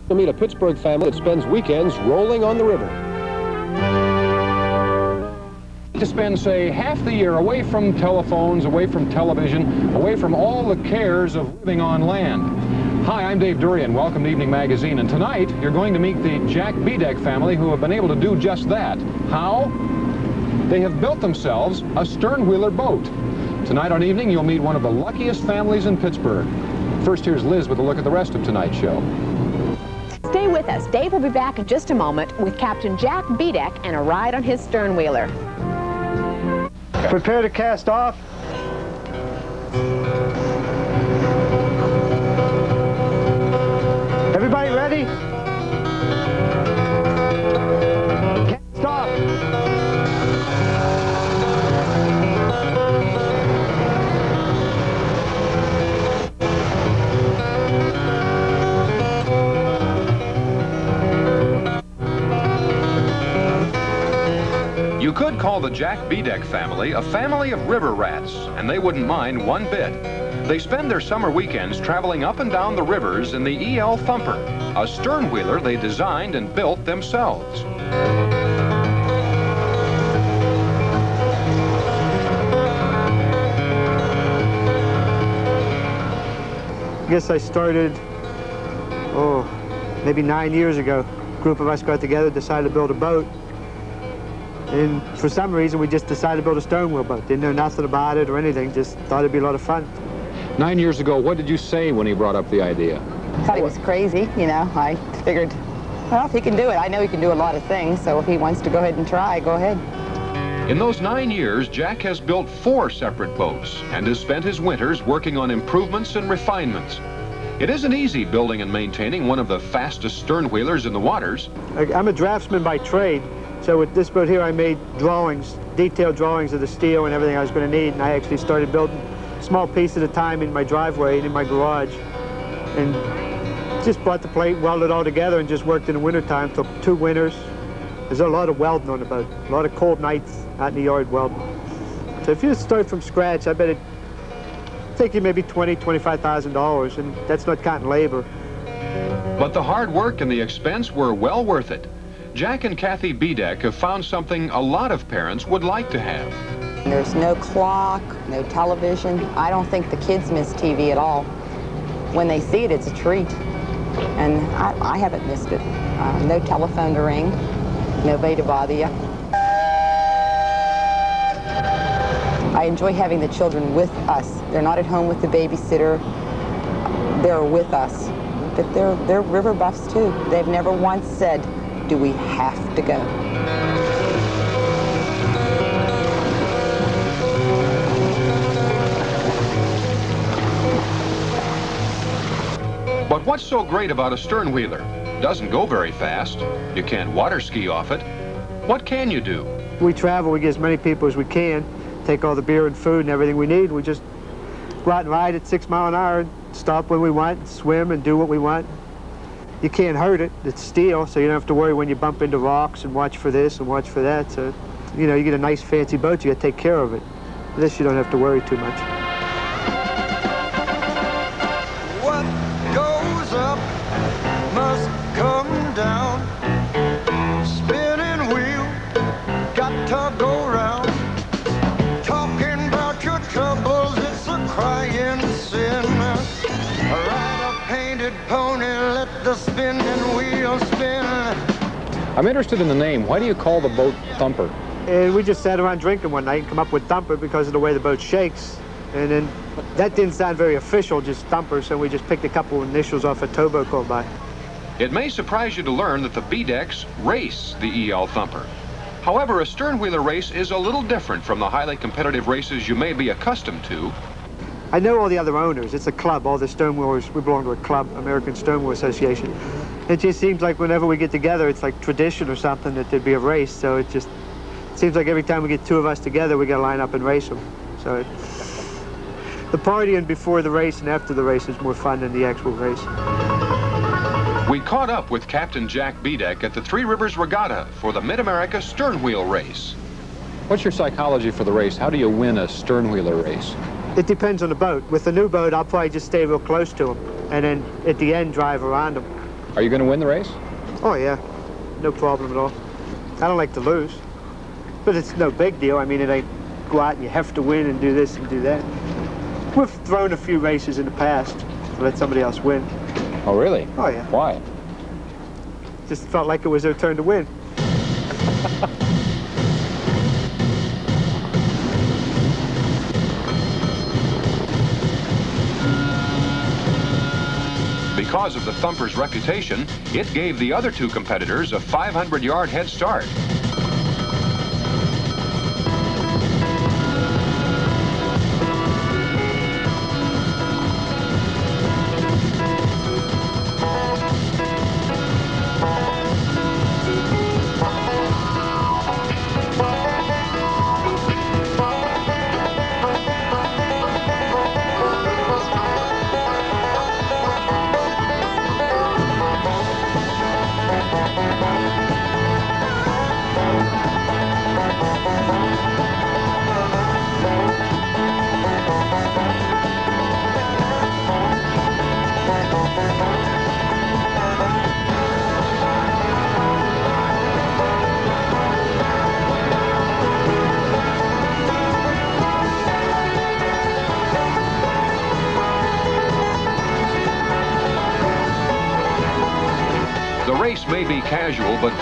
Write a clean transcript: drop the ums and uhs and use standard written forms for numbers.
You'll meet a Pittsburgh family that spends weekends rolling on the river. To spend, say, half the year away from telephones, away from television, away from all the cares of living on land. Hi, I'm Dave Durian. Welcome to Evening Magazine. And tonight, you're going to meet the Jack Bedeck family who have been able to do just that. How? They have built themselves a stern-wheeler boat. Tonight on Evening, you'll meet one of the luckiest families in Pittsburgh. First, here's Liz with a look at the rest of tonight's show. Stay with us. Dave will be back in just a moment with Captain Jack Bedeck and a ride on his stern-wheeler. Prepare to cast off. Everybody ready? Cast off. You could call the Jack Bedeck family a family of river rats, and they wouldn't mind one bit. They spend their summer weekends traveling up and down the rivers in the Thumper, a stern-wheeler they designed and built themselves. I guess I started, maybe 9 years ago. A group of us got together, decided to build a boat. And for some reason, we just decided to build a stern wheel boat. Didn't know nothing about it or anything, just thought it'd be a lot of fun. 9 years ago, what did you say when he brought up the idea? I thought he was crazy, you know. I figured, well, if he can do it, I know he can do a lot of things, so if he wants to go ahead and try, go ahead. In those 9 years, Jack has built 4 separate boats and has spent his winters working on improvements and refinements. It isn't easy building and maintaining one of the fastest stern-wheelers in the waters. I'm a draftsman by trade. So with this boat here, I made drawings, detailed drawings of the steel and everything I was going to need, and I actually started building a small piece at a time in my driveway and in my garage, and just bought the plate, welded it all together, and just worked in the wintertime. Took 2 winters. There's a lot of welding on the boat, a lot of cold nights out in the yard welding. So if you start from scratch, I bet it'd take you maybe $20,000, $25,000, and that's not counting labor. But the hard work and the expense were well worth it. Jack and Kathy Bedeck have found something a lot of parents would like to have. There's no clock, no television. I don't think the kids miss TV at all. When they see it, it's a treat. And I haven't missed it. No telephone to ring, nobody to bother you. I enjoy having the children with us. They're not at home with the babysitter. They're with us. But they're river buffs too. They've never once said, do we have to go? But what's so great about a stern-wheeler? Doesn't go very fast. You can't water ski off it. What can you do? We travel, we get as many people as we can, take all the beer and food and everything we need. We just go out and ride at 6 miles an hour, stop when we want, swim and do what we want. You can't hurt it. It's steel, so you don't have to worry when you bump into rocks and watch for this and watch for that. So, you know, you get a nice fancy boat, you got to take care of it. This, you don't have to worry too much. What goes up must come down. Spinning wheel, got to go round. Talking about your troubles, it's a crying sin. Ride a painted pony, let the spinning wheel spin. I'm interested in the name. Why do you call the boat Thumper? And we just sat around drinking one night and come up with Thumper because of the way the boat shakes. And then that didn't sound very official, just Thumper, so we just picked a couple of initials off a towboat called by. It may surprise you to learn that the Bedecks race the Thumper. However, a stern-wheeler race is a little different from the highly competitive races you may be accustomed to. I know all the other owners. It's a club. All the sternwheelers, we belong to a club, American Sternwheel Association. It just seems like whenever we get together, it's like tradition or something that there'd be a race. So it just seems like every time we get 2 of us together, we got to line up and race them. So the partying before the race and after the race is more fun than the actual race. We caught up with Captain Jack Bedeck at the Three Rivers Regatta for the Mid-America Sternwheel Race. What's your psychology for the race? How do you win a sternwheeler race? It depends on the boat. With the new boat, I'll probably just stay real close to them and then at the end drive around them. Are you going to win the race? Oh, yeah. No problem at all. I don't like to lose. But it's no big deal. I mean, it ain't go out and you have to win and do this and do that. We've thrown a few races in the past to let somebody else win. Oh, really? Oh, yeah. Why? Just felt like it was their turn to win. Because of the Thumper's reputation, it gave the other two competitors a 500-yard head start. The race may be casual, but